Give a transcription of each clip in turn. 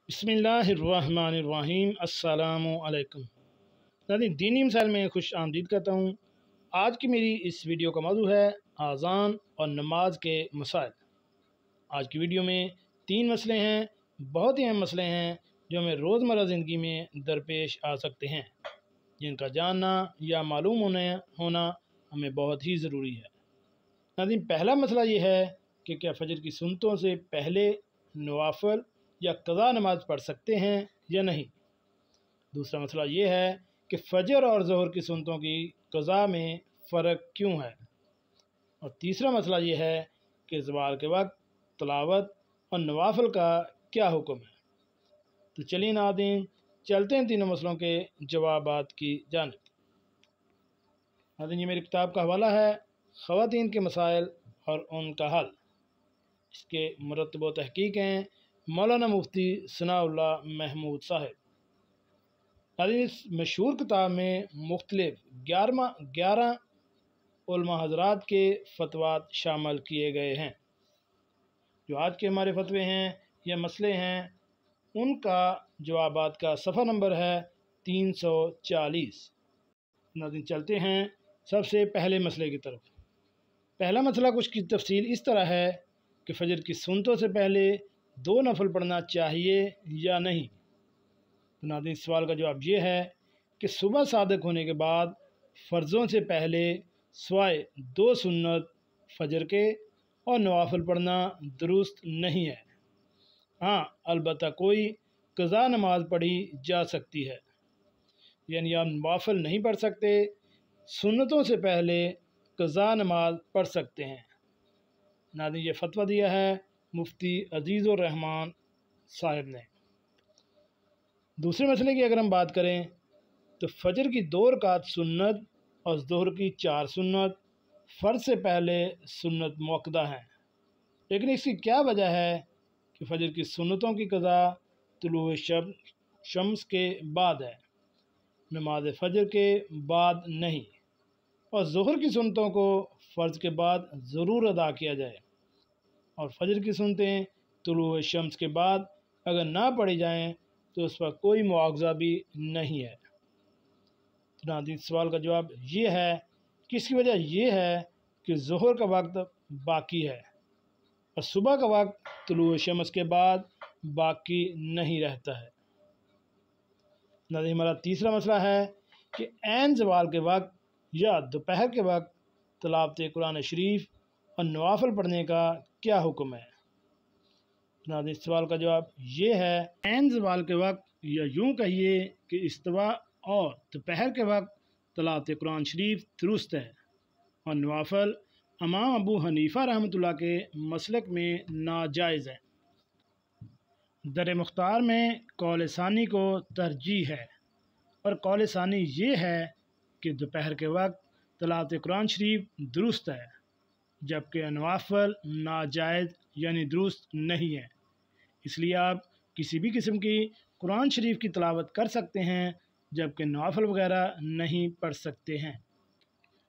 बिस्मिल्लाहिर्रहमानिर्रहीम। अस्सलामु अलैकुम। नाज़रीन, दीनी मिसाइल में खुश आमदीद करता हूँ। आज की मेरी इस वीडियो का मौजू है आज़ान और नमाज के मसाइल। आज की वीडियो में 3 मसले हैं, बहुत ही अहम मसले हैं जो हमें रोज़मर्रा ज़िंदगी में दरपेश आ सकते हैं, जिनका जानना या मालूम होना हमें बहुत ही ज़रूरी है। नाज़रीन, पहला मसला ये है कि क्या फ़जर की सुन्नतों से पहले नवाफ़िल या क़ज़ा नमाज पढ़ सकते हैं या नहीं। दूसरा मसला ये है कि फ़जर और ज़ोहर की सुन्नतों की क़ज़ा में फ़र्क क्यों है। और तीसरा मसला ये है कि ज़वाल के वक्त तिलावत और नवाफ़िल का क्या हुक्म है। तो चलिए नाज़रीन, चलते हैं तीनों मसलों के जवाबात की जानिब। नाज़रीन, ये मेरी किताब का हवाला है ख़वातीन के मसाइल और उनका हल। इसके मुरत्तब व तहक़ीक़ हैं मौलाना मुफ्ती सनाउल्लाह महमूद साहब। नाज़रीन, इस मशहूर किताब में मुख्तलिफ 11 उलमा हज़रात के फतवात शामिल किए गए हैं। जो आज के हमारे फतवे हैं या मसले हैं, उनका जवाबात का सफ़ा नंबर है 340। नाज़रीन, चलते हैं सबसे पहले मसले की तरफ। पहला मसला कुछ की तफसील इस तरह है कि फ़जर की सुन्नतों से पहले 2 नफल पढ़ना चाहिए या नहीं। तो नाज़रीन, इस सवाल का जवाब ये है कि सुबह सादिक होने के बाद फ़र्ज़ों से पहले सिवाय 2 सुन्नत फ़जर के और नवाफ़िल पढ़ना दुरुस्त नहीं है। हाँ, अलबत्ता कोई क़ज़ा नमाज पढ़ी जा सकती है, यानी आप नवाफ़िल नहीं पढ़ सकते, सुन्नतों से पहले क़ज़ा नमाज पढ़ सकते हैं। नाज़रीन, ये फतवा दिया है मुफ्ती अज़ीज़ुर रहमान साहब ने। दूसरे मसले की अगर हम बात करें तो फ़जर की 2 रकात सुन्नत और ज़ोहर की 4 सुन्नत फ़र्ज़ से पहले सुन्नत मुअक्कदा हैं, लेकिन इसकी क्या वजह है कि फ़जर की सुन्नतों की क़ज़ा तुलूए शम्स के बाद है, नमाज फ़जर के बाद नहीं। और ज़ोहर की सुन्नतों को फ़र्ज़ के बाद ज़रूर अदा किया जाए, और फ़जर की सुन्नतें तुलूए शम्स के बाद अगर ना पढ़ी जाएं तो उस पर कोई मुआवज़ा भी नहीं है। तो नाज़रीन, सवाल का जवाब ये है कि इसकी वजह ये है कि ज़ोहर का वक्त बाकी है और सुबह का वक्त तुलूए शम्स के बाद बाकी नहीं रहता है। नाज़रीन, हमारा तीसरा मसला है कि ऐन ज़वाल के वक्त या दोपहर के वक्त तिलावत कुरान शरीफ और नवाफ़िल पढ़ने का क्या हुक्म है। नाज़रीन, इस सवाल का जवाब ये है, ऐन ज़वाल के वक्त या यूँ कहिए कि इस्तिवा और दोपहर के वक्त तिलावत कुरान शरीफ दुरुस्त है और नवाफ़िल इमाम अबू हनीफ़ा रहमतुल्लाह के मसलक में नाजायज़ है। दर मुख्तार में कौल सानी को तरजीह है, और कौल सानी ये है कि दोपहर के वक्त तिलावत कुरान शरीफ दुरुस्त है, जबकि नवाफ़िल नाजायज़ यानी दुरुस्त नहीं है। इसलिए आप किसी भी किस्म की कुरान शरीफ की तिलावत कर सकते हैं, जबकि नवाफ़िल वगैरह नहीं पढ़ सकते हैं।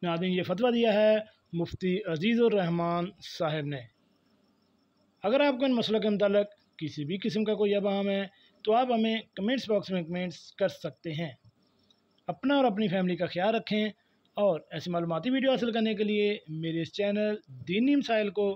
नाज़रीन, ये फतवा दिया है मुफ्ती अज़ीज़ुर रहमान साहब ने। अगर आपको इन मसलों के मुताल्लिक़ किसी भी किस्म का कोई अबाम है तो आप हमें कमेंट्स बॉक्स में कमेंट्स कर सकते हैं। अपना और अपनी फैमिली का ख्याल रखें, और ऐसी मालूमाती वीडियो हासिल करने के लिए मेरे इस चैनल दीनी मसाइल को